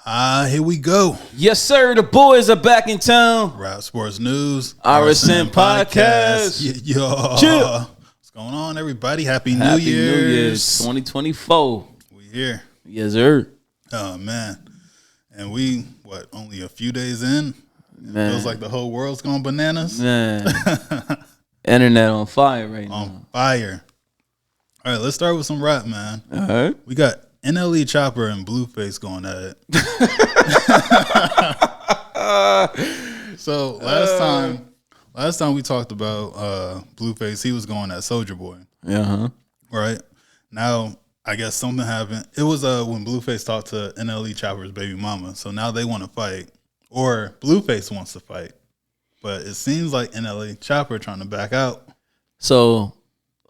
Here we go. Yes, sir. The boys are back in town. Rap Sports News. RSN Podcast. Yo. Chill. What's going on, everybody? Happy New Happy Year's. New Year's 2024. We here. Yes, sir. Oh, man. And we, only a few days in? Man. Feels like the whole world's going bananas. Man. Internet on fire right now. On fire. All right, let's start with some rap, man. All right. We got NLE, Choppa, and Blueface going at it. So last time we talked about Blueface, he was going at Soulja Boy. Uh-huh. Right? Now, I guess something happened. It was when Blueface talked to NLE Chopper's baby mama. So now they want to fight. Or Blueface wants to fight. But it seems like NLE Chopper trying to back out. So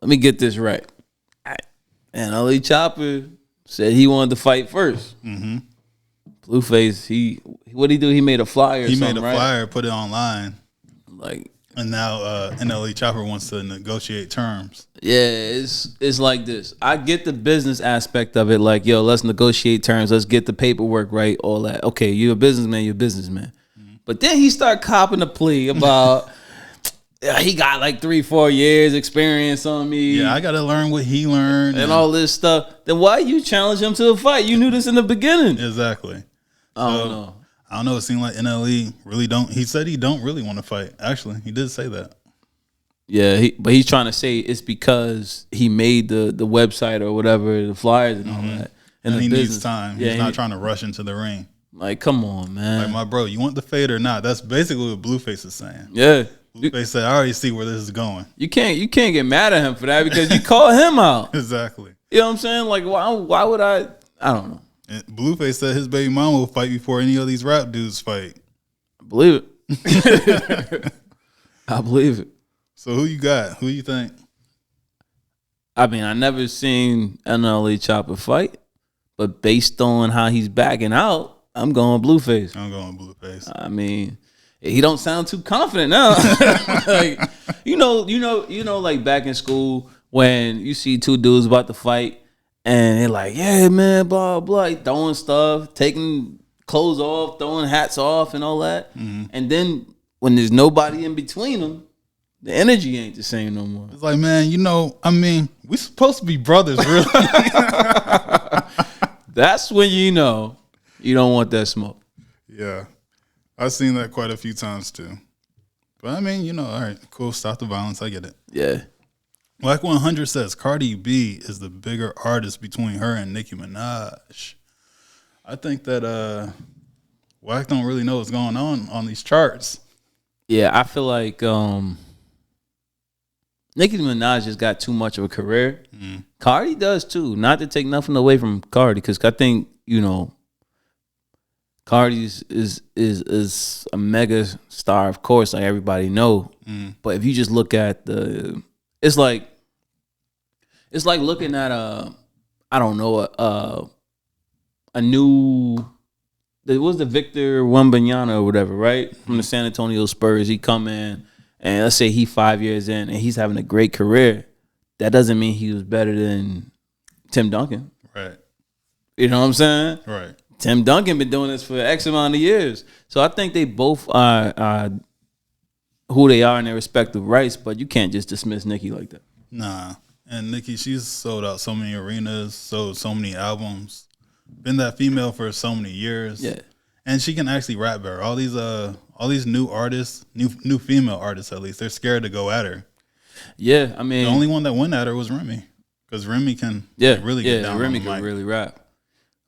let me get this right. NLE Choppa said he wanted to fight first. Mm-hmm. Blueface, what'd he do? He made a flyer. He made a right? flyer, put it online. And now NLE Chopper wants to negotiate terms. Yeah, it's like this. I get the business aspect of it. Like, yo, let's negotiate terms. Let's get the paperwork right. All that. Okay, you're a businessman. You're a businessman. Mm-hmm. But then he started copping a plea about he got like 3-4 years experience on me. Yeah, I got to learn what he learned. And all this stuff. Then why you challenge him to a fight? You knew this in the beginning. Exactly. I don't know. I don't know. It seemed like NLE really don't. He said he don't really want to fight. Actually, he did say that. Yeah, but he's trying to say it's because he made the website or whatever, the flyers and all that. And he needs time. Yeah, he's not trying to rush into the ring. Like, come on, man. Like, my bro, you want the fade or not? That's basically what Blueface is saying. Yeah. Blueface said, I already see where this is going. You can't get mad at him for that because you call him out. Exactly. You know what I'm saying? Like, why would I don't know. And Blueface said his baby mama will fight before any of these rap dudes fight. I believe it. I believe it. So who you got? Who you think? I mean, I never seen NLE Choppa fight, but based on how he's backing out, I'm going Blueface. I'm going Blueface. I mean, he don't sound too confident now. Like, you know, like back in school when you see two dudes about to fight and they're like, yeah, man, blah, blah, throwing stuff, taking clothes off, throwing hats off and all that. Mm-hmm. And then when there's nobody in between them, the energy ain't the same no more. It's like, man, we supposed to be brothers, really. That's when you know you don't want that smoke. Yeah. I've seen that quite a few times, too. But, all right, cool, stop the violence. I get it. Yeah. Black 100 says Cardi B is the bigger artist between her and Nicki Minaj. I think that Wack don't really know what's going on these charts. Yeah, I feel like Nicki Minaj just got too much of a career. Mm. Cardi does too. Not to take nothing away from Cardi, because I think, Cardi's is a mega star, of course, like everybody know. Mm. But if you just look at it's like looking at a new, it was the Victor Wembanyama or whatever, right? From the San Antonio Spurs. He come in and let's say he 5 years in and he's having a great career. That doesn't mean he was better than Tim Duncan. Right. You know what I'm saying? Right. Tim Duncan been doing this for X amount of years. So I think they both are who they are in their respective rights, but you can't just dismiss Nicki like that. Nah. And Nicki, she's sold out so many arenas, sold so many albums, been that female for so many years. Yeah. And she can actually rap better. All these new artists, new female artists at least, they're scared to go at her. Yeah, I mean, the only one that went at her was Remy. Because Remy can really get down Remy on the can mic. really rap.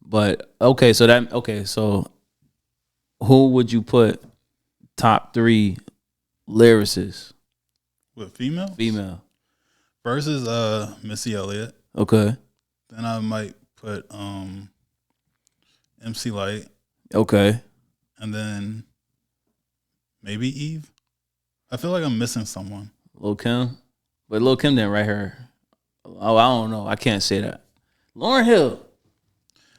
But so who would you put top 3 lyricists? With female? Female. First is Missy Elliott. Okay. Then I might put MC Lyte. Okay. And then maybe Eve. I feel like I'm missing someone. Lil' Kim. But Lil' Kim didn't write her. Oh, I don't know. I can't say that. Lauryn Hill.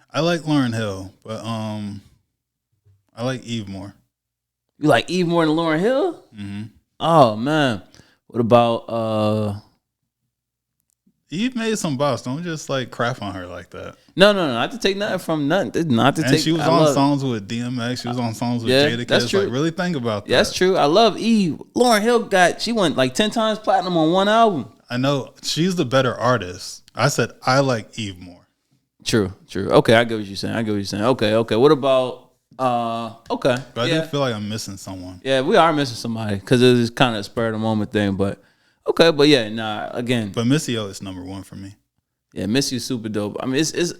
I like Lauryn Hill, but I like Eve more. You like Eve more than Lauryn Hill? Mm-hmm. Oh man. What about Eve made some bops. Don't just like crap on her like that. No. Not to take nothing from nothing. Not to and take. She was on songs with DMX. She was on songs with Jadakiss. That's true. Like, really think about that. Yeah, that's true. I love Eve. Lauryn Hill she went like 10 times platinum on one album. I know she's the better artist. I said I like Eve more. True. Okay, I get what you're saying. Okay. What about okay? But I do feel like I'm missing someone. Yeah, we are missing somebody because it was kind of a spur of the moment thing. But okay, but yeah, nah. Again, but Missy O is number one for me. Yeah, Missy's super dope. I mean, it's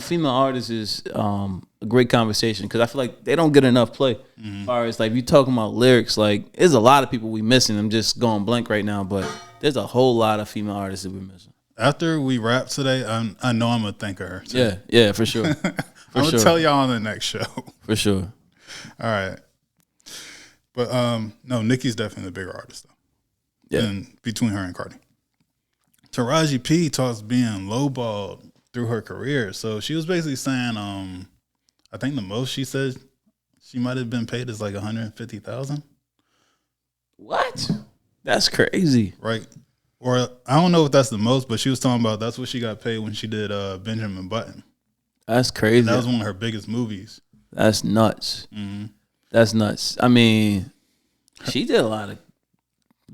female artists is a great conversation because I feel like they don't get enough play. As far as like if you talking about lyrics, like there's a lot of people we missing. I'm just going blank right now, but there's a whole lot of female artists that we're missing. After we wrap today, I know I'm gonna think of her too. Yeah, for sure. I'm gonna tell y'all on the next show. For sure. All right. But no, Nicki's definitely the bigger artist though. Yeah. And between her and Cardi. Taraji P talks being lowballed through her career. So she was basically saying, I think the most she said she might have been paid is like $150,000. What? That's crazy. Right. Or I don't know if that's the most, but she was talking about that's what she got paid when she did Benjamin Button. That's crazy. And that was one of her biggest movies. That's nuts. Mm-hmm. That's nuts. I mean, she did a lot of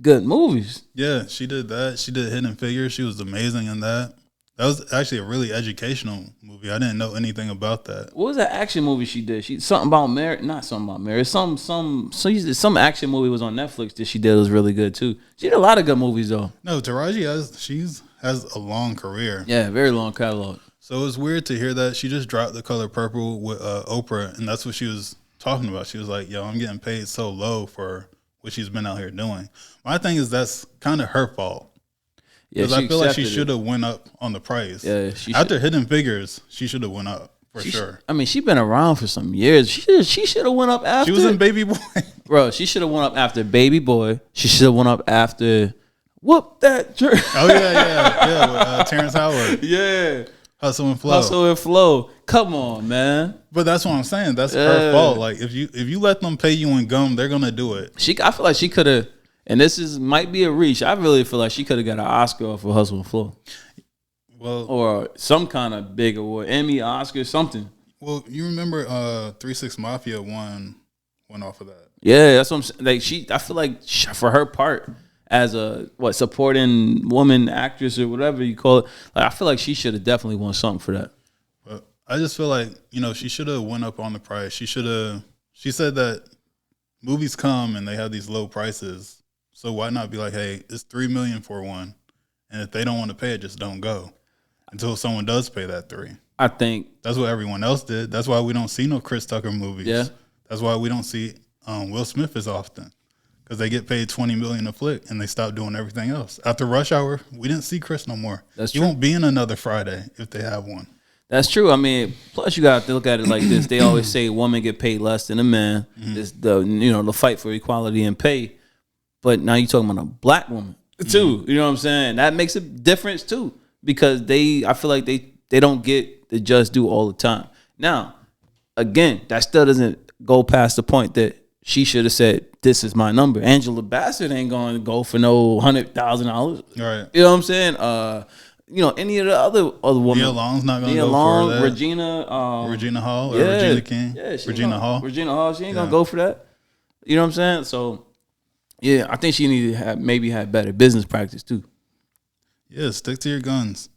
good movies. Yeah, she did that. She did Hidden Figures. She was amazing in that. That was actually a really educational movie. I didn't know anything about that. What was that action movie she did? Something about marriage. Not something about marriage. Some action movie was on Netflix that she did was really good too. She did a lot of good movies though. No, Taraji has a long career. Yeah, very long catalog. So it's weird to hear that she just dropped The Color Purple with Oprah, and that's what she was talking about. She was like, "Yo, I'm getting paid so low for what she's been out here doing." My thing is that's kind of her fault. Because I feel like she should have went up on the price. Yeah, after Hidden Figures, she should have went up for sure. I mean, she been around for some years. She should have went up after. She was in Baby Boy, bro. She should have went up after Baby Boy. She should have went up after Whoop That Jerk. Oh yeah, with Terrence Howard. Yeah, Hustle and Flow. Come on, man. But that's what I'm saying. That's her fault. Like if you let them pay you in gum, they're gonna do it. I feel like she could have. And might be a reach. I really feel like she could have got an Oscar for Hustle and Flow. Well, or some kind of big award, Emmy, Oscar, something. Well, you remember 3 6 Mafia won off of that. Yeah, that's what I'm saying. Like I feel like for her part as a supporting woman actress or whatever you call it, like I feel like she should have definitely won something for that. But I just feel like she should have went up on the price. She said that movies come and they have these low prices. So why not be like, hey, it's $3 million for one, and if they don't want to pay it, just don't go until someone does pay that $3 million. I think that's what everyone else did. That's why we don't see no Chris Tucker movies. Yeah, that's why we don't see Will Smith as often because they get paid $20 million a flick and they stop doing everything else. After Rush Hour, we didn't see Chris no more. That's true. He won't be in another Friday if they have one. That's true. I mean, plus you got to look at it like this. They always say women get paid less than a man. Mm-hmm. It's the fight for equality in pay. But now you're talking about a black woman too. You know what I'm saying? That makes a difference too because I feel like they don't get the just due all the time. Now, again, that still doesn't go past the point that she should have said, "This is my number." Angela Bassett ain't going to go for no $100,000. Right. You know what I'm saying? Any of the other women. Nia Long's not going to go for that. Regina Hall or Regina King. Yeah, Regina Hall. She ain't gonna go for that. You know what I'm saying? So. Yeah, I think she needed to maybe have better business practice too. Yeah, stick to your guns.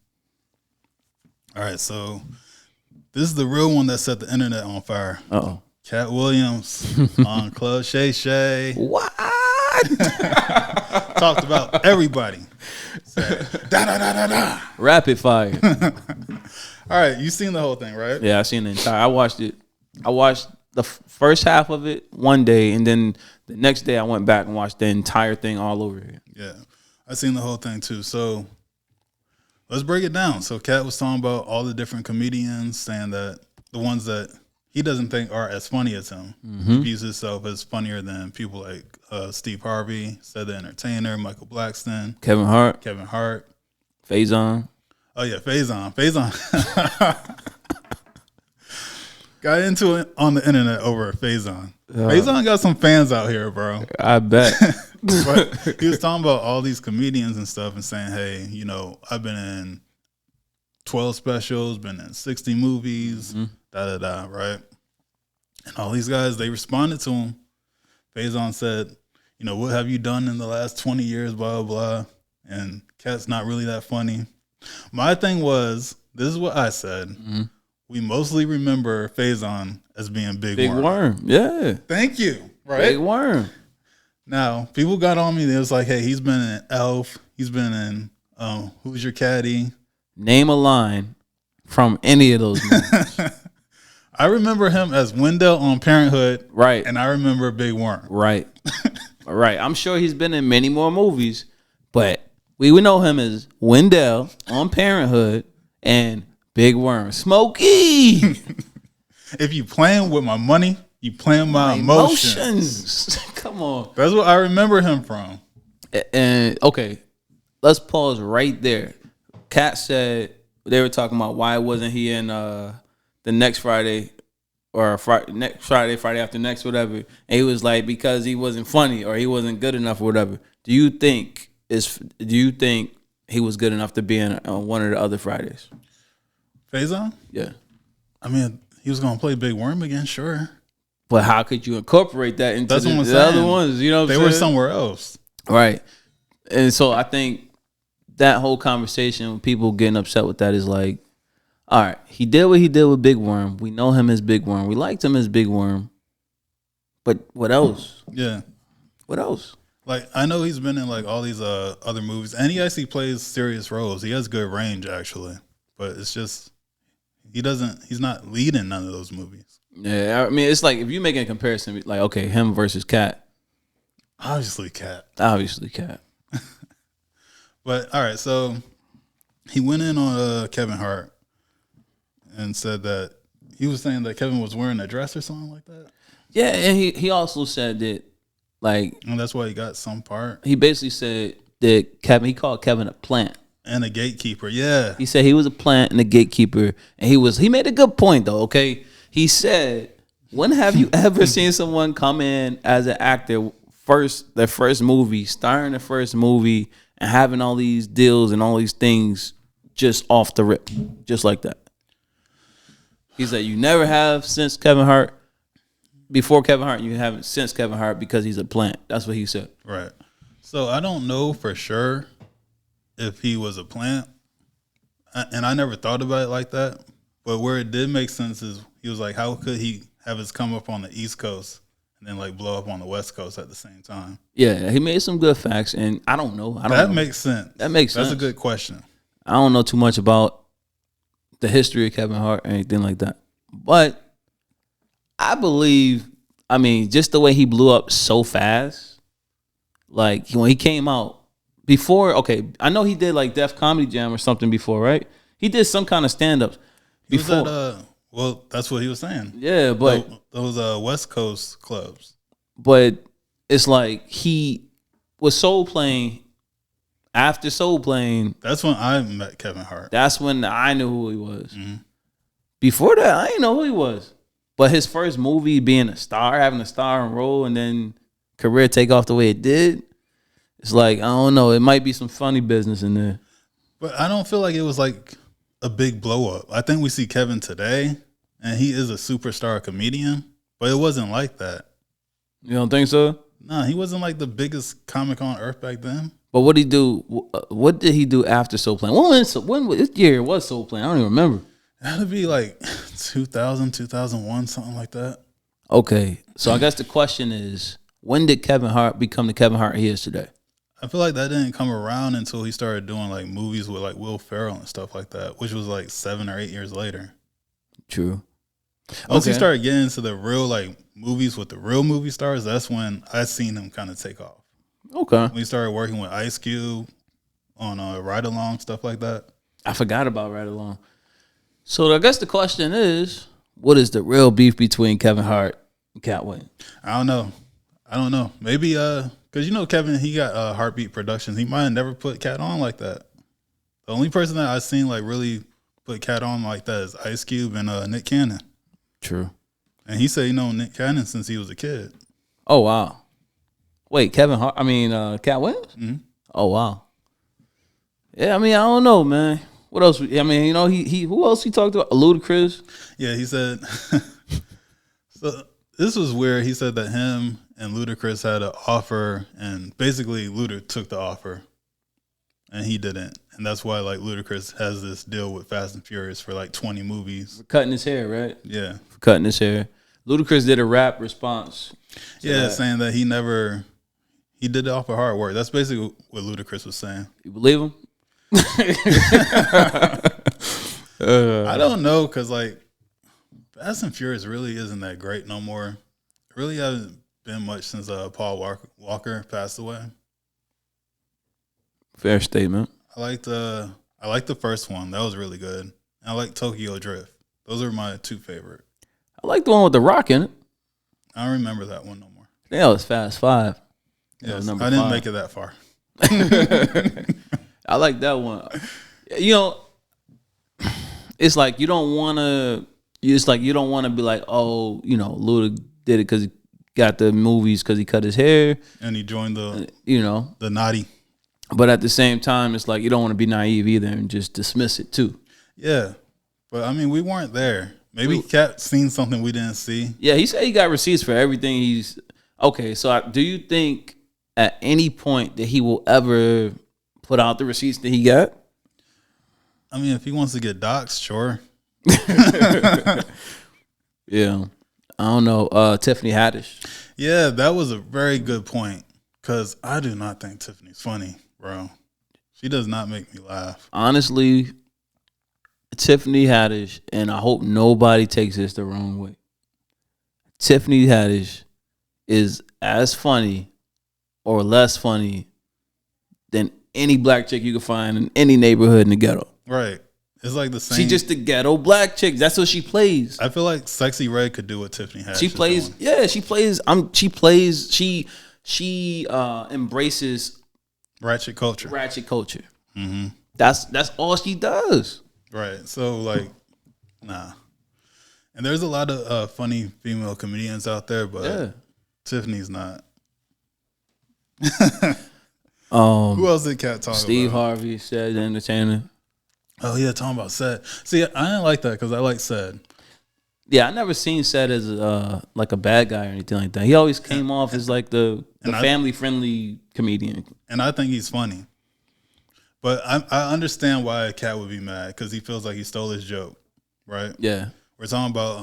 All right, so this is the real one that set the internet on fire. Uh-oh. Katt Williams on Club Shay Shay. What? Talked about everybody. Said, da da da da da. Rapid fire. All right, you seen the whole thing, right? Yeah, I seen the entire. I watched it. I watched the first half of it one day, and then the next day I went back and watched the entire thing all over again. Yeah, I seen the whole thing too. So let's break it down. So Katt was talking about all the different comedians, saying that the ones that he doesn't think are as funny as him. Mm-hmm. He views himself as funnier than people like Steve Harvey, Seth the Entertainer, Michael Blackston, Kevin Hart, Faison. Oh yeah, Faison. Got into it on the internet over Faison. Faison got some fans out here, bro. I bet. But he was talking about all these comedians and stuff and saying, hey, you know, I've been in 12 specials, been in 60 movies, right? And all these guys, they responded to him. Faison said, you know, what have you done in the last 20 years, blah, blah, blah. And Katt's not really that funny. My thing was, this is what I said. We mostly remember Faison as being Big Worm. Big Worm, yeah. Thank you. Right? Big Worm. Now, people got on me. They was like, hey, he's been in Elf. He's been in Who's Your Caddy? Name a line from any of those movies. I remember him as Wendell on Parenthood. Right. And I remember Big Worm. Right. Right. I'm sure he's been in many more movies, but we would know him as Wendell on Parenthood and Big Worm. Smokey! If you playing with my money, you playing my emotions. Come on. That's what I remember him from. And okay, let's pause right there. Katt said they were talking about why wasn't he in the next Friday or next Friday after next, whatever. And he was like, because he wasn't funny or he wasn't good enough or whatever. Do you think he was good enough to be in one of the other Fridays? Faison? Yeah. I mean, he was going to play Big Worm again, sure. But how could you incorporate that into the other ones? You know what I'm saying? They were somewhere else. Right. And so I think that whole conversation, people getting upset with that is like, all right, he did what he did with Big Worm. We know him as Big Worm. We liked him as Big Worm. But what else? Yeah. What else? Like, I know he's been in like all these other movies, and he actually plays serious roles. He has good range, actually. But it's just, he's not leading none of those movies. Yeah, I mean, it's like if you make a comparison, like, okay, him versus Katt. Obviously Katt. But, all right, so he went in on Kevin Hart and said that he was saying that Kevin was wearing a dress or something like that. Yeah, and he also said that, like, and that's why he got some part. He basically said that he called Kevin a plant. And a gatekeeper, yeah. He said he was a plant and a gatekeeper. And he made a good point, though, okay? He said, when have you ever seen someone come in as an actor, their first movie, starring their first movie, and having all these deals and all these things just off the rip, just like that? He said, you never have since Kevin Hart. Before Kevin Hart, you haven't since Kevin Hart because he's a plant. That's what he said. Right. So I don't know for sure if he was a plant. And I never thought about it like that. But where it did make sense is he was like, how could he have his come up on the East Coast and then like blow up on the West Coast at the same time? Yeah, he made some good facts, and I don't know. That makes sense. That makes sense. That's a good question. I don't know too much about the history of Kevin Hart or anything like that. But I believe, I mean, just the way he blew up so fast, like when he came out before, okay, I know he did like Def Comedy Jam or something before, right? He did some kind of stand-ups before. Well, that's what he was saying. Yeah, but those West Coast clubs. But it's like he was Soul Plane. After Soul Plane, that's when I met Kevin Hart. That's when I knew who he was. Mm-hmm. Before that, I didn't know who he was. But his first movie, being a star, having a starring role, and then career take off the way it did, it's like, I don't know. It might be some funny business in there. But I don't feel like it was like a big blow up. I think we see Kevin today, and he is a superstar comedian, but it wasn't like that. You don't think so? No, he wasn't like the biggest comic on earth back then. But what did he do? What did he do after Soul Plane? When this year was Soul Plane? I don't even remember. It had to be like 2000, 2001, something like that. Okay, so I guess the question is, when did Kevin Hart become the Kevin Hart he is today? I feel like that didn't come around until he started doing like movies with like Will Ferrell and stuff like that, which was like 7 or 8 years later. True. Once he started getting into the real like movies with the real movie stars, that's when I seen him kind of take off. Okay. When he started working with Ice Cube on Ride Along, stuff like that. I forgot about Ride Along. So I guess the question is, what is the real beef between Kevin Hart and Katt Williams? I don't know. Maybe because you know Kevin, he got Heartbeat Productions. He might have never put Katt on like that. The only person that I've seen like really put Katt on like that is Ice Cube and Nick Cannon. True. And he said he known Nick Cannon since he was a kid. Oh wow. Wait, Katt Williams? Mm-hmm. Oh wow. Yeah, I mean, I don't know, man. What else? I mean, you know, he who else he talked about? Ludacris. Yeah, he said. So this was weird. He said that him and Ludacris had an offer, and basically Luda took the offer, and he didn't, and that's why like Ludacris has this deal with Fast and Furious for like 20 movies. For cutting his hair, right? Yeah, For cutting his hair. Ludacris did a rap response. Yeah, saying that he did it off of hard work. That's basically what Ludacris was saying. You believe him? I don't know, because like Fast and Furious really isn't that great no more. It really hasn't been much since Paul Walker passed away. Fair statement. I liked the first one. That was really good. And I like Tokyo Drift. Those are my two favorite. I like the one with The Rock in it. I don't remember that one no more. That was Fast 5. Yes, I didn't make it that far. I like that one. You know, it's like you don't want to. It's like you don't want to be like, oh, you know, Luda did it because he got the movies because he cut his hair and he joined the naughty. But at the same time, it's like you don't want to be naive either and just dismiss it too. Yeah, but I mean, we weren't there. Maybe Katt seen something we didn't see. Yeah, he said he got receipts for everything. He's okay. So, do you think at any point that he will ever put out the receipts that he got? I mean, if he wants to get doxxed, sure. Yeah, I don't know. Tiffany Haddish. Yeah, that was a very good point, because I do not think Tiffany's funny, bro. She does not make me laugh. Honestly, Tiffany Haddish, and I hope nobody takes this the wrong way. Tiffany Haddish is as funny or less funny than any black chick you can find in any neighborhood in the ghetto. Right. It's like the same. She's just the ghetto black chick. That's what she plays. I feel like Sexy Red could do what Tiffany Haddish She plays. Doing. Yeah, she plays. She plays. She embraces ratchet culture. Mm-hmm. That's all she does. Right. So like, nah. And there's a lot of funny female comedians out there, but Tiffany's not. Who else did Katt talk about? Steve Harvey, said the entertainer. Oh yeah, talking about Sed. See, I didn't like that because I like Sed. Yeah, I never seen Sed as like a bad guy or anything like that. He always came off as like the family friendly comedian, and I think he's funny. But I understand why Katt would be mad, because he feels like he stole his joke, right? Yeah, we're talking about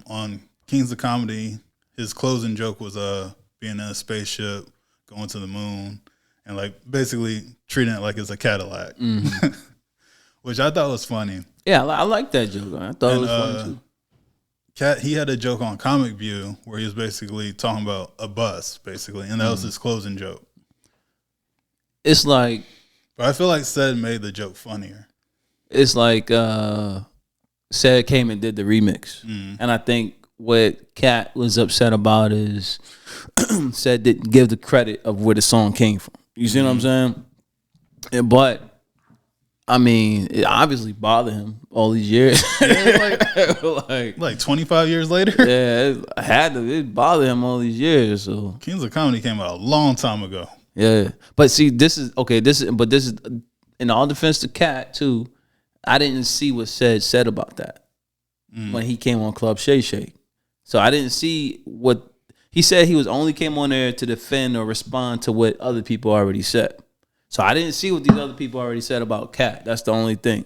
on Kings of Comedy. His closing joke was being in a spaceship, going to the moon, and like basically treating it like it's a Cadillac. Mm-hmm. Which I thought was funny. Yeah, I like that joke. I thought it was funny too. Katt, he had a joke on Comic View where he was basically talking about a bus, basically, and that was his closing joke. It's like, but I feel like Sed made the joke funnier. It's like Sed came and did the remix, and I think what Katt was upset about is Sed didn't give the credit of where the song came from. You see what I'm saying? But I mean, it obviously bothered him all these years. like 25 years later? Yeah, it bothered him all these years. So Kings of Comedy came out a long time ago. Yeah. But see, this is in all defense to Katt too, I didn't see what said about that when he came on Club Shay Shay. So I didn't see what he said. He was only came on there to defend or respond to what other people already said. So I didn't see what these other people already said about Katt. That's the only thing.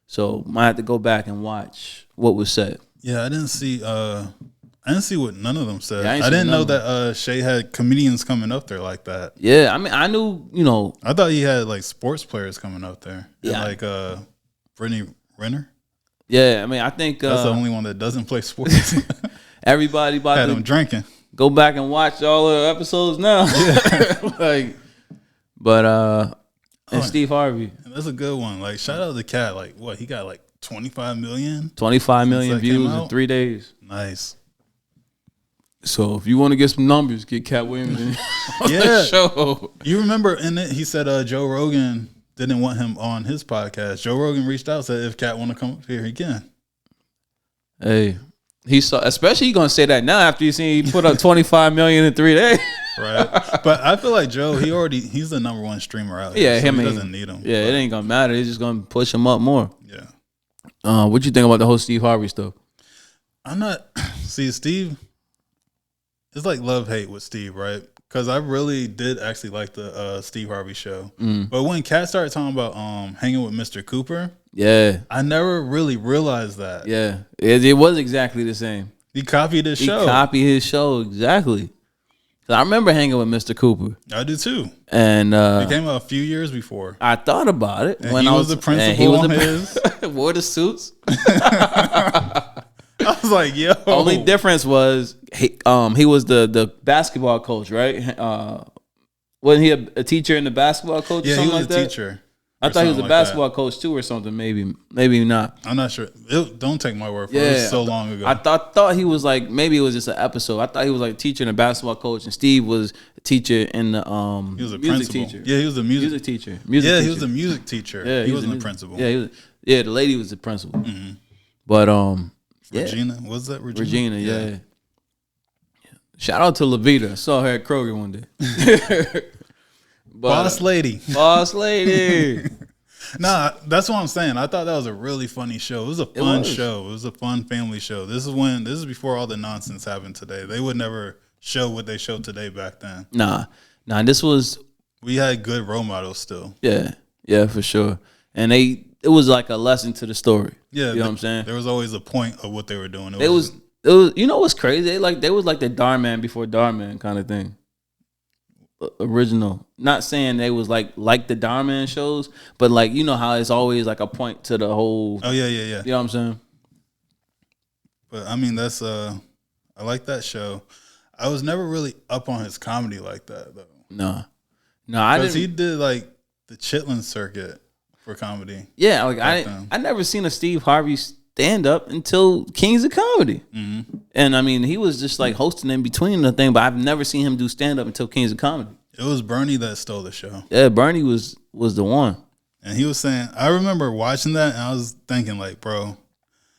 So might have to go back and watch what was said. Yeah, I didn't see what none of them said. Yeah, I didn't know that Shay had comedians coming up there like that. Yeah, I mean, I knew, I thought he had like sports players coming up there. Yeah. And like Brittany Renner. Yeah, I mean, I think that's the only one that doesn't play sports. Everybody about had him drinking. Go back and watch all the episodes now. Yeah. And Steve Harvey. That's a good one. Like, shout out to Katt. Like, what, he got like 25 million? 25 million views in 3 days. Nice. So if you want to get some numbers, get Katt Williams on the show. You remember in it, he said Joe Rogan didn't want him on his podcast. Joe Rogan reached out, said if Katt want to come up here, he can. Hey, he saw, especially he gonna say that now after you seen he put up 25 million in 3 days. Right. But I feel like Joe, he's the number one streamer out here. Yeah, so him he ain't- doesn't need him. Yeah, it ain't gonna matter. It's just gonna push him up more. Yeah. What you think about the whole Steve Harvey stuff? I'm not. See, Steve. It's like love hate with Steve, right? Because I really did actually like the Steve Harvey show. But when Katt started talking about hanging with Mr. Cooper, Yeah, I never really realized that. yeah, it was exactly the same. He copied his He show. copied his show exactly. 'Cause I remember hanging with Mr. Cooper, I do too. and It came out a few years before. I thought about it And when he I was the principal on his. wore the suits. I was like, yo. Only difference was he was the basketball coach, right? Wasn't he a teacher and the basketball coach? Yeah, or he something was like a that? teacher. I or thought he was a something like basketball coach too, or something. Maybe not. that. I'm not sure. Don't take my word for it. It was so long ago. I thought he was like, maybe it was just an episode. I thought he was like teacher and a basketball coach, and Steve was a teacher and the he was a music principal. teacher. Yeah, he was a music. Music teacher. Yeah, Music he was teacher. a music teacher. Yeah, he was wasn't a a principal. Yeah, the lady was the principal. But yeah. Regina, was that Regina? Regina, yeah. Shout out to Levita. I saw her at Kroger one day. But, Boss lady. Boss lady. Nah, that's what I'm saying. I thought that was a really funny show. It was a fun was. show. It was a fun family show. This is before all the nonsense happened today. They would never show what they show today back then. Nah, this was We had good role models still. yeah, for sure. And it was like a lesson to the story. Yeah, you know what I'm saying? There was always a point of what they were doing. It was you know what's crazy? They was like the Darman before Darman kind of thing. Original. Not saying they was like the Darman shows, but like you know how it's always like a point to the whole. Oh yeah. You know what I'm saying? But I mean, that's I like that show. I was never really up on his comedy like that though. No, I Because didn't. he did like the Chitlin circuit for comedy. Yeah, like then. I never seen a Steve Harvey stand up until Kings of Comedy, and I mean he was just like hosting in between the thing, but I've never seen him do stand up until Kings of Comedy. It was Bernie that stole the show. Yeah, Bernie was the one. And he was saying, I remember watching that and I was thinking like, bro,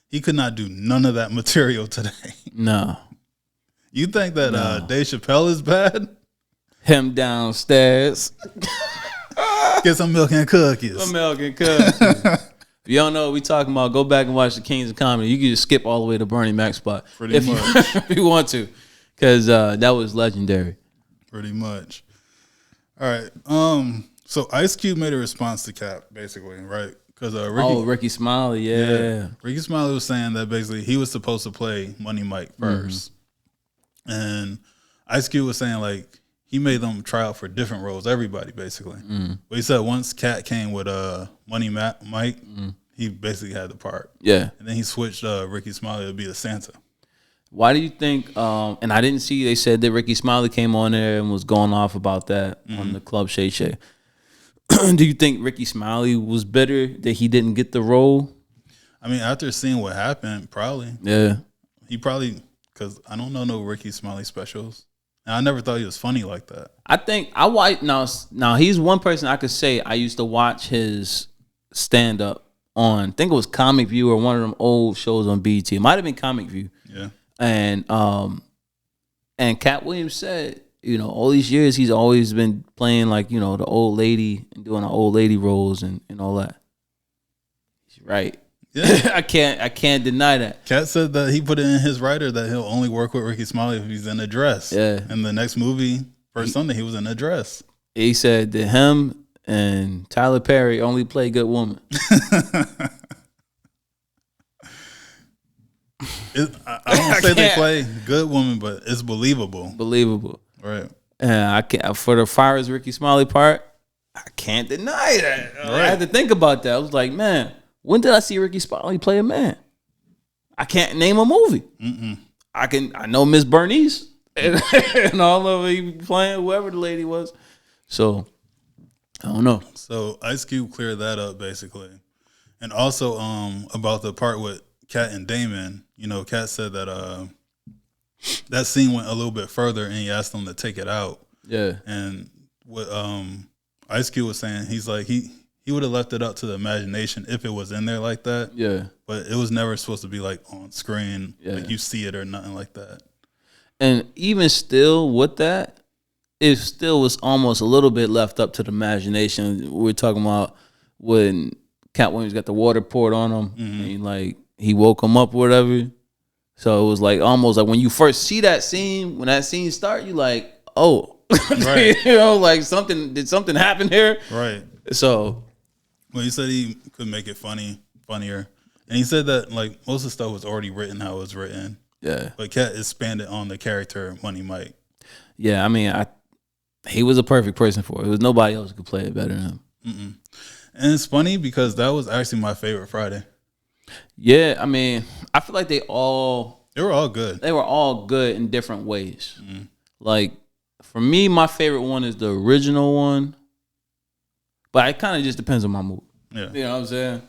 he could not do none of that material today. No, You think that Dave Chappelle is bad? him downstairs. Get some milk and cookies. American cookies. If you don't know what we talking about, go back and watch the Kings of Comedy. You can just skip all the way to Bernie Mac's spot Pretty if much. if you want to, because that was legendary. Pretty much. All right. So Ice Cube made a response to Katt, basically, right? Because Ricky Smiley, yeah. Ricky Smiley was saying that basically he was supposed to play Money Mike first. And Ice Cube was saying like he made them try out for different roles, everybody basically. But he said once Katt came with Money Mike, he basically had the part. Yeah. And then he switched Ricky Smiley to be the Santa. Why do you think? And I didn't see. They said that Ricky Smiley came on there and was going off about that on the Club Shay Shay. Do you think Ricky Smiley was bitter that he didn't get the role? I mean, after seeing what happened, probably. Yeah. He probably, because I don't know no Ricky Smiley specials. And I never thought he was funny like that. I think I watch now. He's one person I could say I used to watch his stand up on. I think it was Comic View or one of them old shows on BET. It might have been Comic View. Yeah. And Katt Williams said, you know, all these years he's always been playing like, you know, the old lady and doing the old lady roles and all that. He's right. Yeah. I can't deny that. Katt said that he put it in his writer that he'll only work with Ricky Smiley if he's in a dress. Yeah. And the next movie, First Sunday, he was in a dress. He said that him and Tyler Perry only play good woman. I don't say they play good woman, but it's believable. Believable. Right. And I can't, for the fire as Ricky Smiley part, I can't deny that. I had to think about that. I was like, man, when did I see Ricky Smiley play a man? I can't name a movie. I know Miss Bernice and all of it. He playing whoever the lady was. So I don't know. So Ice Cube cleared that up basically. And also about the part with Katt and Damon, you know, Katt said that that scene went a little bit further and he asked them to take it out. Yeah. And what Ice Cube was saying, he's like he would have left it up to the imagination if it was in there like that. Yeah. But it was never supposed to be like on screen, Yeah. like you see it or nothing like that. And even still with that, it still was almost a little bit left up to the imagination. We're talking about when Katt Williams got the water poured on him, and he woke him up or whatever. So it was like almost like when you first see that scene, when that scene start, you like, oh, right. like did something happen here? Right. So, well, he said he could make it funnier, and he said that like most of the stuff was already written how it was written. Yeah. But Katt expanded on the character Money Mike. Yeah, I mean, he was a perfect person for it. There was nobody else who could play it better than him. And it's funny because that was actually my favorite Friday. Yeah, I mean, I feel like they were all good. They were all good in different ways. Like, for me, my favorite one is the original one. But it kind of just depends on my mood. Yeah. You know what I'm saying?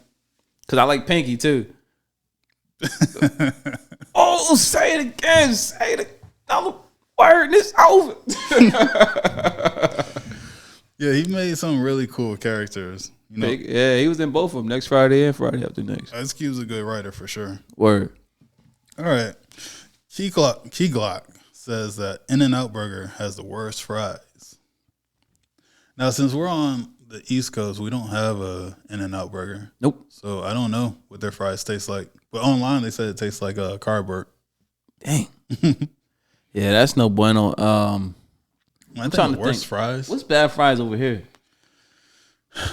Because I like Pinky, too. Oh, say it again. Say it. I'm word this over. Yeah, he made some really cool characters. You know, yeah, he was in both of them, next Friday and Friday after next. Ice Cube's a good writer for sure. Word. All right. Key Glock says that In-N-Out Burger has the worst fries. Now, since we're on the East Coast, we don't have a In-N-Out Burger. Nope. So I don't know what their fries taste like. But online, they said it tastes like a cardboard. Dang. Yeah, that's no bueno. I'm trying to think. Fries. What's bad fries over here?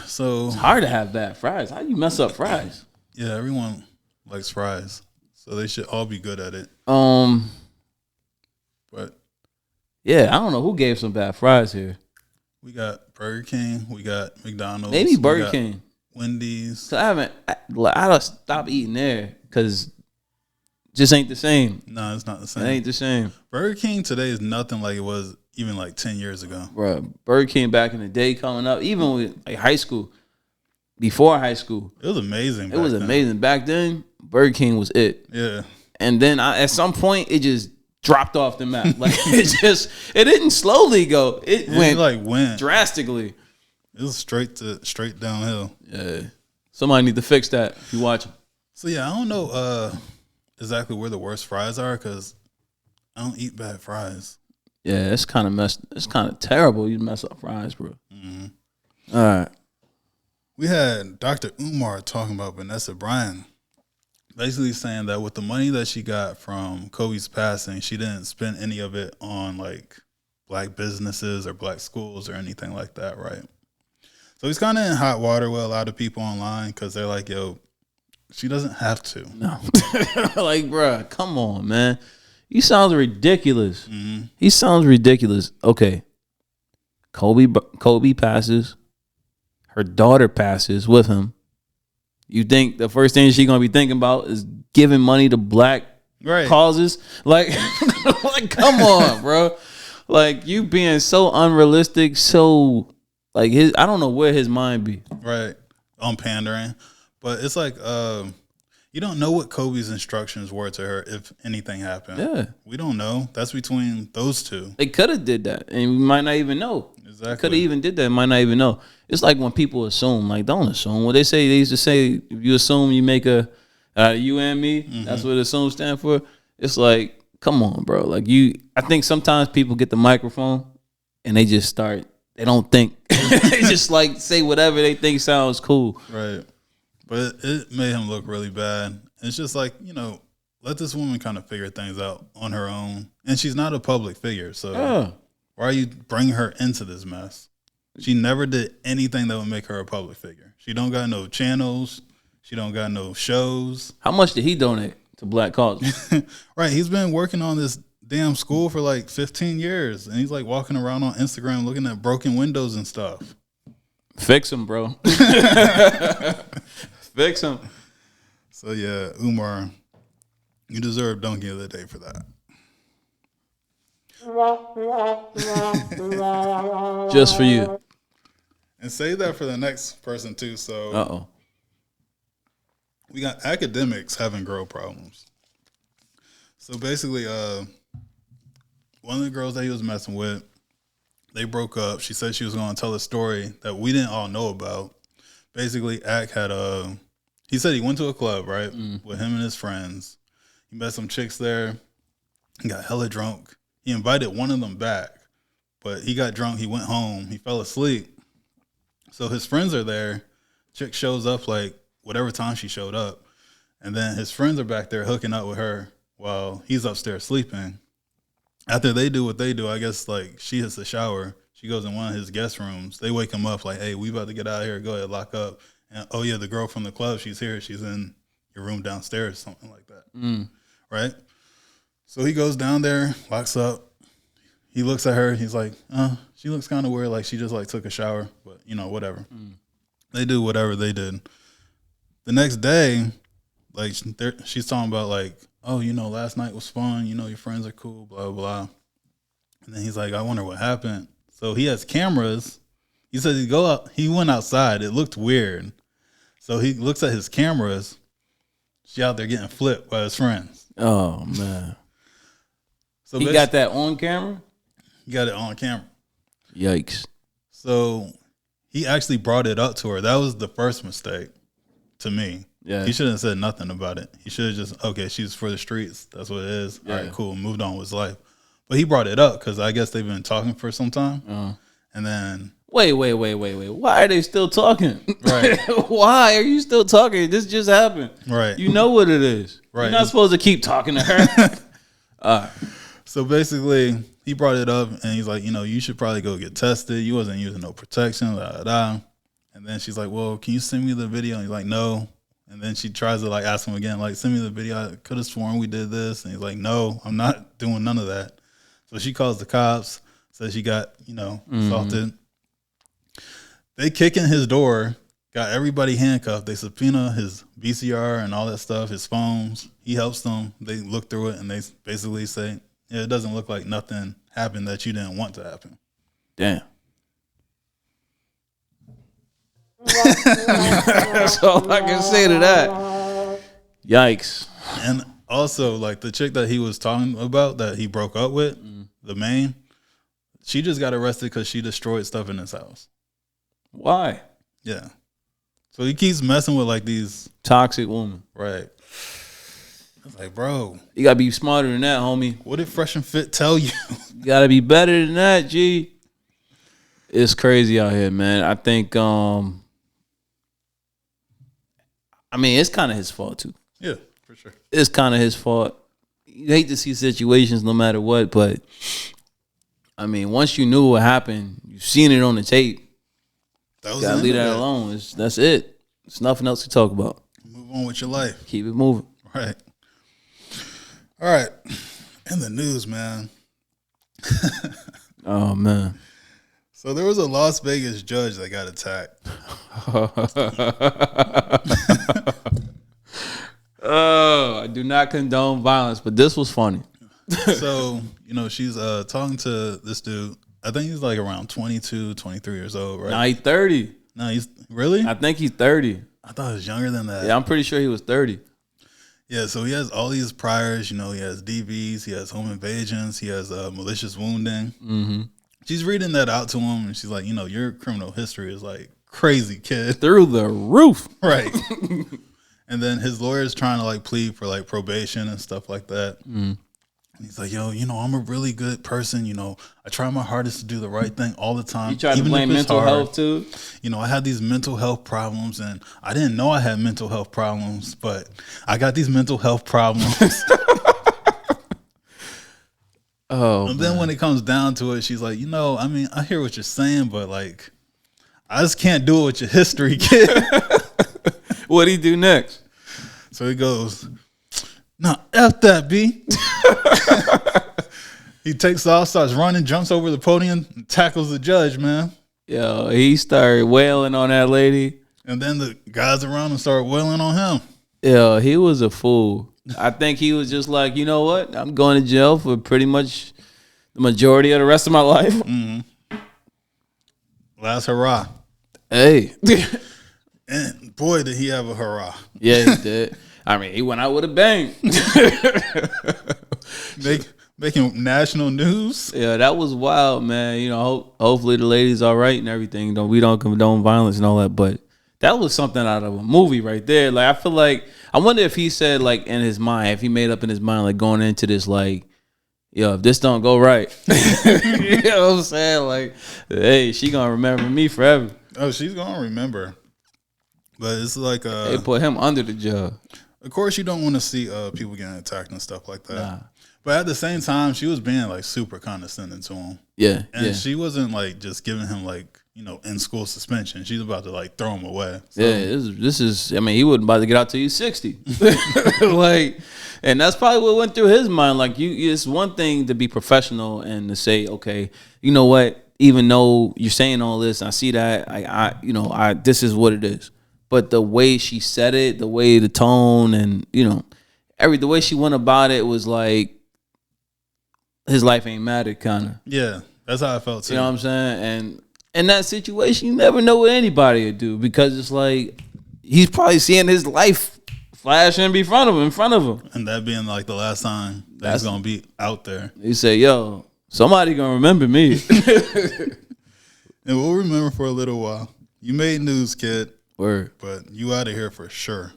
So it's hard to have bad fries. How do you mess up fries? Yeah, everyone likes fries, so they should all be good at it. But yeah, I don't know who gave some bad fries here. We got Burger King, we got McDonald's, maybe Burger King, Wendy's. So I don't stop eating there because just ain't the same. No, it's not the same. It ain't the same. Burger King today is nothing like it was even like 10 years ago. Bro, Burger King back in the day coming up, even with like high school, before high school. It was amazing. It was amazing. Back then, Burger King was it. Yeah. And then at some point, it just dropped off the map. Like it didn't slowly go. It went drastically. It was straight downhill. Yeah. Somebody need to fix that if you watching. So yeah, I don't know exactly where the worst fries are because I don't eat bad fries. Yeah, it's kind of it's kind of terrible. You mess up fries, bro. All right. We had Dr. Umar talking about Vanessa Bryan, basically saying that with the money that she got from Kobe's passing, she didn't spend any of it on like black businesses or black schools or anything like that, right? So he's kind of in hot water with a lot of people online because they're like, yo, she doesn't have to. No. Like, bro, come on, man. He sounds ridiculous. He sounds ridiculous. Okay. Kobe passes. Her daughter passes with him. You think the first thing she's going to be thinking about is giving money to black causes? Like, like, come on, bro. Like, you being so unrealistic, so, like, I don't know where his mind be. Right. On pandering. But it's like, you don't know what Kobe's instructions were to her if anything happened. Yeah. We don't know. That's between those two. They could have did that, and we might not even know. Exactly. Could have even did that, might not even know. It's like when people assume, like, don't assume. What they used to say, if you assume you make a you and me, that's what assume stand for. It's like, come on, bro. Like I think sometimes people get the microphone and they just start, they don't think. They just like say whatever they think sounds cool. Right. But it made him look really bad. It's just like, you know, let this woman kind of figure things out on her own. And she's not a public figure. So why are you bringing her into this mess? She never did anything that would make her a public figure. She don't got no channels. She don't got no shows. How much did he donate to black causes? Right. He's been working on this damn school for like 15 years. And he's like walking around on Instagram looking at broken windows and stuff. Fix him, bro. Fix him. So yeah, Umar, you deserve Donkey of the Day for that. Just for you. And say that for the next person too. So we got academics having girl problems. So basically, one of the girls that he was messing with, they broke up. She said she was going to tell a story that we didn't all know about. Basically, Ak had he said he went to a club, right, with him and his friends. He met some chicks there. He got hella drunk. He invited one of them back, but he got drunk. He went home. He fell asleep. So his friends are there. Chick shows up like whatever time she showed up. And then his friends are back there hooking up with her while he's upstairs sleeping. After they do what they do, I guess like she hits the shower. She goes in one of his guest rooms. They wake him up like, hey, we about to get out of here. Go ahead, lock up. And oh yeah, the girl from the club, she's here. She's in your room downstairs, something like that. Right? So he goes down there, locks up. He looks at her. He's like, she looks kind of weird. Like she just like took a shower, but you know, whatever. They do whatever they did. The next day, like she's talking about like, oh, you know, last night was fun. You know, your friends are cool, blah, blah. And then he's like, I wonder what happened. So he has cameras. He says he went outside. It looked weird. So he looks at his cameras. She out there getting flipped by his friends. Oh, man. So he got that on camera? He got it on camera. Yikes. So he actually brought it up to her. That was the first mistake to me. Yeah. He shouldn't have said nothing about it. He should have just, okay, she's for the streets. That's what it is. Yeah. All right, cool. Moved on with his life. But he brought it up because I guess they've been talking for some time. And then... Wait. Why are they still talking? Right. Why are you still talking? This just happened. Right. You know what it is. Right. You're not supposed to keep talking to her. So basically, he brought it up and he's like, you know, you should probably go get tested. You wasn't using no protection, And then she's like, well, can you send me the video? And he's like, no. And then she tries to like ask him again, like, send me the video. I could have sworn we did this. And he's like, no, I'm not doing none of that. So she calls the cops, says she got, you know, assaulted. They kick in his door, got everybody handcuffed. They subpoena his VCR and all that stuff, his phones. He helps them. They look through it and they basically say, yeah, it doesn't look like nothing happened that you didn't want to happen. Damn. That's all I can say to that. Yikes. And also, like, the chick that he was talking about that he broke up with, the main, she just got arrested because she destroyed stuff in his house. Why? Yeah. So he keeps messing with, like, these... toxic women. Right. It's like, bro. You got to be smarter than that, homie. What did Fresh and Fit tell you? You got to be better than that, G. It's crazy out here, man. I think... I mean, it's kind of his fault, too. Yeah, for sure. It's kind of his fault. You hate to see situations no matter what, but, I mean, once you knew what happened, you've seen it on the tape, you got to leave that alone. That's it. There's nothing else to talk about. Move on with your life. Keep it moving. Right. All right. In the news, man. Oh, man. So there was a Las Vegas judge that got attacked. Oh, I do not condone violence, but this was funny. So, you know, she's talking to this dude. I think he's like around 22, 23 years old, right? Nah, he's 30. No, he's really? I think he's 30. I thought he was younger than that. Yeah, I'm pretty sure he was 30. Yeah, so he has all these priors. You know, he has DVs, he has home invasions, he has malicious wounding. Mm-hmm. She's reading that out to him, and she's like, you know, your criminal history is like crazy, kid. Through the roof. Right. And then his lawyer's trying to like plead for like probation and stuff like that. And he's like, yo, you know, I'm a really good person. You know, I try my hardest to do the right thing all the time. You try to blame mental health too? You know, I had these mental health problems, and I didn't know I had mental health problems, but I got these mental health problems. Oh, and then when it comes down to it, she's like, you know, I mean, I hear what you're saying, but like, I just can't do it with your history, kid. What'd he do next? So he goes, nah, F that, B. He takes off, starts running, jumps over the podium, and tackles the judge, man. Yo, he started wailing on that lady. And then the guys around him started wailing on him. Yeah, he was a fool. I think he was just like, you know what? I'm going to jail for pretty much the majority of the rest of my life. Mm-hmm. Last hurrah. Hey. And boy, did he have a hurrah. Yeah, he did. I mean, he went out with a bang. Making national news. Yeah, that was wild, man. You know, hopefully the lady's all right and everything. We don't condone violence and all that, but that was something out of a movie right there. Like, I feel like, I wonder if he said, like, in his mind, if he made up in his mind, like, going into this, like, yo, if this don't go right, you know what I'm saying? Like, hey, she gonna remember me forever. Oh, she's gonna remember. But it's like They put him under the jug. of course you don't want to see people getting attacked and stuff like that. Nah. But at the same time, she was being like super condescending to him. Yeah, And she wasn't like just giving him like, in school suspension. She's about to like throw him away. So. Yeah, this is. I mean, he wasn't about to get out till he's 60. Like, and that's probably what went through his mind. Like, it's one thing to be professional and to say, okay, you know what? Even though you're saying all this, I see that. I this is what it is. But the way she said it, the way the tone, and the way she went about it was like his life ain't mattered, kind of. Yeah, that's how I felt too. You know what I'm saying? And in that situation, you never know what anybody would do, because it's like he's probably seeing his life flash in front of him. And that being like the last time that's gonna be out there. He said, "Yo, somebody gonna remember me." And we'll remember for a little while. You made news, kid. Word. But you out of here for sure.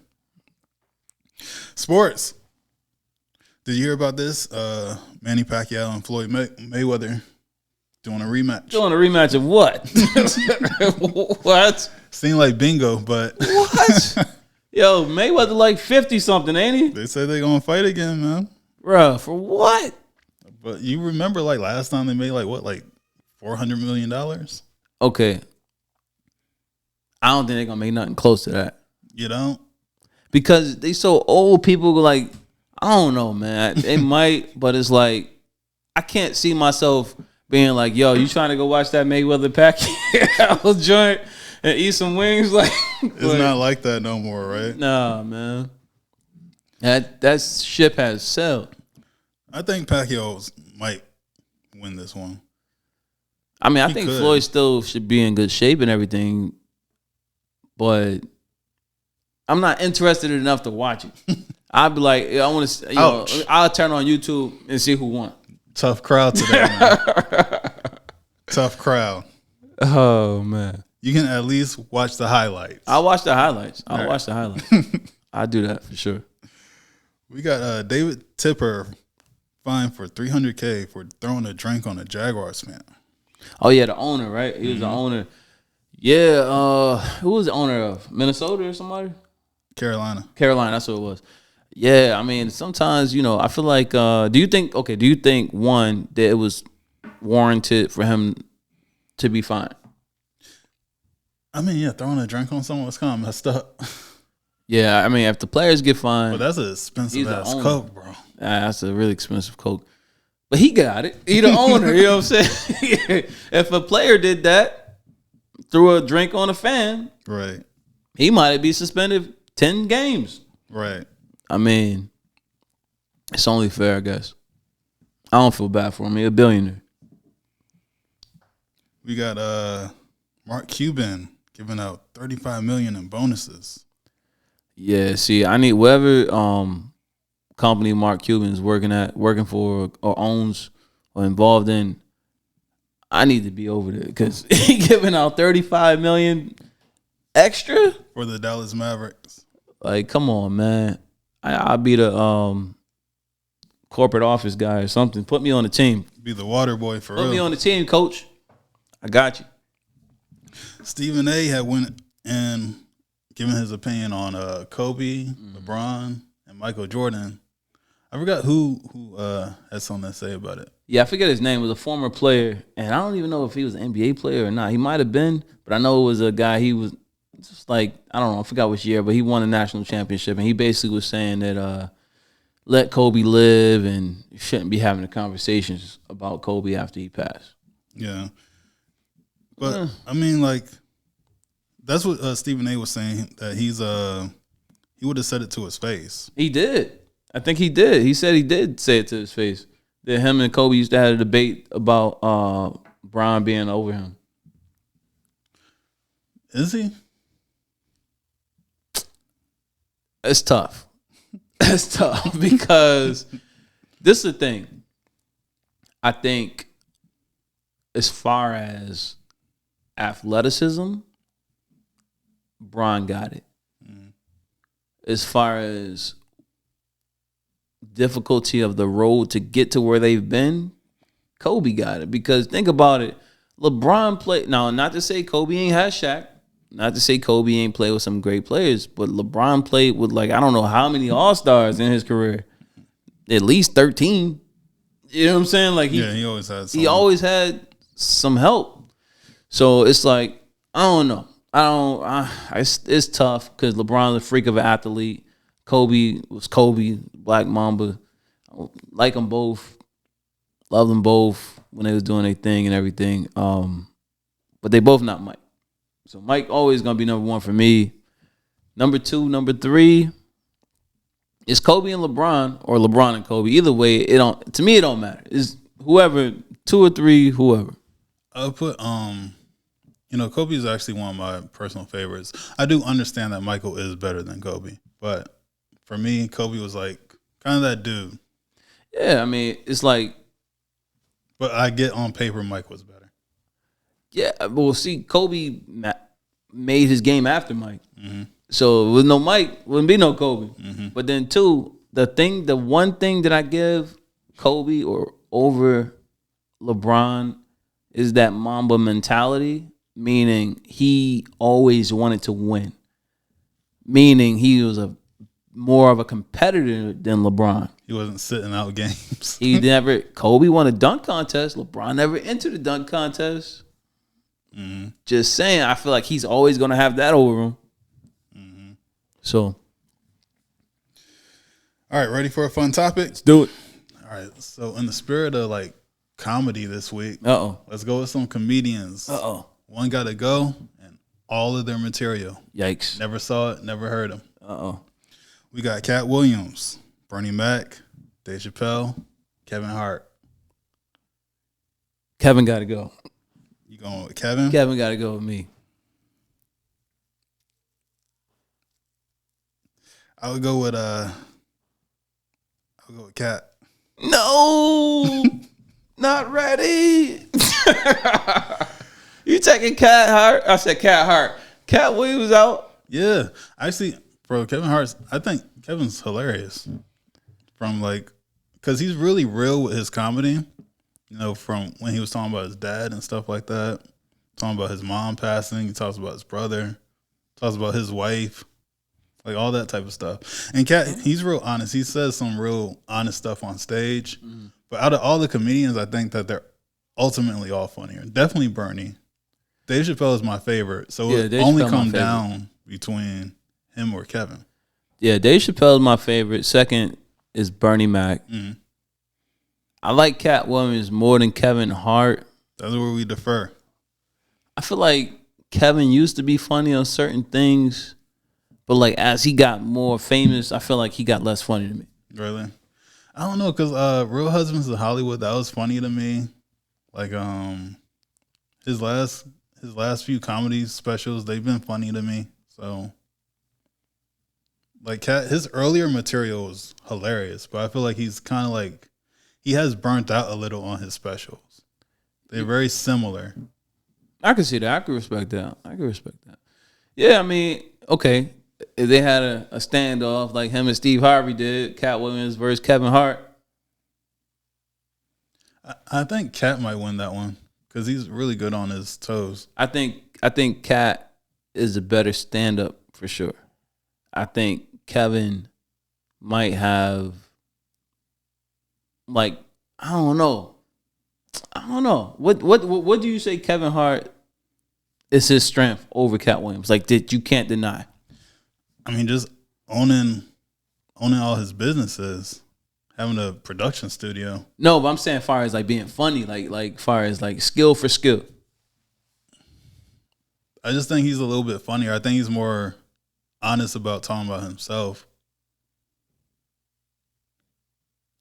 Sports. Did you hear about this? Manny Pacquiao and Floyd Mayweather doing a rematch. Doing a rematch of what? What? Seemed like bingo, but what? Yo, Mayweather like 50 something, ain't he? They said they're gonna fight again, man. Bruh, for what? But you remember like last time they made like $400 million? Okay. I don't think they're gonna make nothing close to that. You don't? Because they so old, people like, I don't know, man. They might, but it's like, I can't see myself being like, yo, you trying to go watch that Mayweather Pacquiao joint and eat some wings? Like, it's not like that no more, right? Nah, man. That ship has sailed. I think Pacquiao might win this one. I mean, I think Floyd still should be in good shape and everything, but I'm not interested enough to watch it. I'd be like, I want to. I'll turn on YouTube and see who won. Tough crowd today, man. Tough crowd. Oh man, you can at least watch the highlights. I'll watch the highlights. I'll do that for sure. We got David Tipper fined for $300K for throwing a drink on a Jaguars fan. Oh yeah, the owner, right? He was the owner. Yeah, who was the owner of Minnesota or somebody? Carolina, that's what it was. Yeah, I mean, sometimes, I feel like, do you think, one, that it was warranted for him to be fined? I mean, yeah, throwing a drink on someone was kind of messed up. Yeah, I mean, if the players get fined. Well, that's an expensive-ass Coke, bro. That's a really expensive Coke. But he got it. He the owner, you know what I'm saying? If a player did that, threw a drink on a fan, right, he might be suspended 10 games. Right. I mean, it's only fair, I guess. I don't feel bad for him. He's a billionaire. We got Mark Cuban giving out $35 million in bonuses. Yeah, see, I need whatever company Mark Cuban is working for, or owns, or involved in. I need to be over there because he giving out $35 million extra for the Dallas Mavericks. Like, come on, man. I'll be the corporate office guy or something. Put me on the team. Be the water boy for real. Put me on the team, coach. I got you. Stephen A. had went and given his opinion on Kobe, LeBron, and Michael Jordan. I forgot who had something to say about it. Yeah, I forget his name. It was a former player, and I don't even know if he was an NBA player or not. He might have been, but I know it was a guy. He was just like, I don't know, I forgot which year, but he won a national championship, and he basically was saying that let Kobe live, and you shouldn't be having the conversations about Kobe after he passed. Yeah. But, I mean, like, that's what Stephen A. was saying, that he would have said it to his face. He did. I think he did. He said he did say it to his face. That him and Kobe used to have a debate about Bron being over him. Is he? It's tough. It's tough because this is the thing. I think as far as athleticism, Bron got it. As far as difficulty of the road to get to where they've been, Kobe got it. Because think about it, LeBron played. Now, not to say Kobe ain't had Shaq, not to say Kobe ain't played with some great players, but LeBron played with like I don't know how many All-Stars in his career, at least 13. You know what I'm saying? Like he always had. He always had some help. So it's like I don't know. It's tough because LeBron's a freak of an athlete. Kobe was Kobe, Black Mamba. I like them both. Love them both when they was doing their thing and everything. But they both not Mike. So Mike always gonna be number one for me. Number two, number three is Kobe and LeBron or LeBron and Kobe. Either way, it don't matter. It's whoever, 2 or 3, whoever. I'll put Kobe is actually one of my personal favorites. I do understand that Michael is better than Kobe, but for me, Kobe was like kind of that dude. Yeah, I mean, it's like. But I get on paper, Mike was better. Yeah, well, see, Kobe made his game after Mike. Mm-hmm. So with no Mike, wouldn't be no Kobe. Mm-hmm. But then two, the one thing that I give Kobe or over LeBron is that Mamba mentality, meaning he always wanted to win. Meaning he was more of a competitor than LeBron. He wasn't sitting out games. Kobe won a dunk contest. LeBron never entered a dunk contest. Mm-hmm. Just saying, I feel like he's always going to have that over him. Mm-hmm. So. All right, ready for a fun topic? Let's do it. All right, so in the spirit of like comedy this week, let's go with some comedians. One got to go and all of their material. Yikes. Never saw it, never heard them. We got Katt Williams, Bernie Mac, Dave Chappelle, Kevin Hart. Kevin got to go. You going with Kevin? Kevin got to go with me. I would go with Katt. No, not ready. You taking Katt Hart? I said Katt Hart. Katt Williams out. Yeah, actually, bro, Kevin Hart's. I think Kevin's hilarious. From like, cause he's really real with his comedy. You know, from when he was talking about his dad and stuff like that, talking about his mom passing. He talks about his brother. Talks about his wife. Like all that type of stuff. And Katt, he's real honest. He says some real honest stuff on stage. Mm-hmm. But out of all the comedians, I think that they're ultimately all funnier. Definitely Bernie. Dave Chappelle is my favorite. So it only come down between him or Kevin. Yeah, Dave Chappelle is my favorite. Second is Bernie Mac. Mm-hmm. I like Katt Williams more than Kevin Hart. That's where we defer. I feel like Kevin used to be funny on certain things. But like as he got more famous, I feel like he got less funny to me. Really? I don't know, cause Real Husbands of Hollywood, that was funny to me. Like his last few comedy specials, they've been funny to me. So like Katt, his earlier material was hilarious, but I feel like he's kind of like he has burnt out a little on his specials. They're very similar. I can see that. I can respect that. Yeah, I mean, okay. If they had a standoff like him and Steve Harvey did, Katt Williams versus Kevin Hart. I think Katt might win that one because he's really good on his toes. I think Katt is a better stand-up for sure. I think Kevin might have, like, I don't know. What do you say Kevin Hart is his strength over Katt Williams? Like, that you can't deny. I mean, just owning all his businesses, having a production studio. No, but I'm saying, far as like being funny, like far as like skill for skill. I just think he's a little bit funnier. I think he's more honest about talking about himself.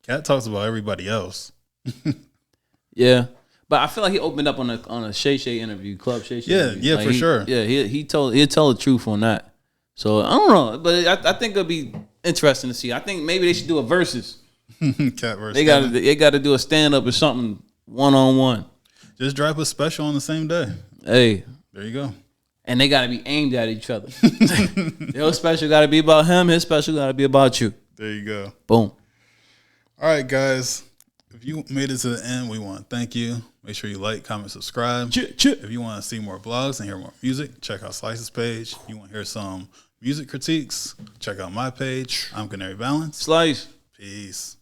Katt talks about everybody else. Yeah, but I feel like he opened up on a Shay Shay interview, Club Shay Shay. Yeah, interview. yeah, like for sure. Yeah, he'll tell the truth on that. So I don't know, but I think it'll be interesting to see. I think maybe they should do a versus. Katt versus. They got to do a stand up or something 1-on-1. Just drop a special on the same day. Hey, there you go. And they got to be aimed at each other. Your special got to be about him. His special got to be about you. There you go. Boom. All right, guys. If you made it to the end, we want to thank you. Make sure you like, comment, subscribe. If you want to see more vlogs and hear more music, check out Slyce's page. You want to hear some music critiques, check out my page. I'm Canary Valens. Slyce. Peace.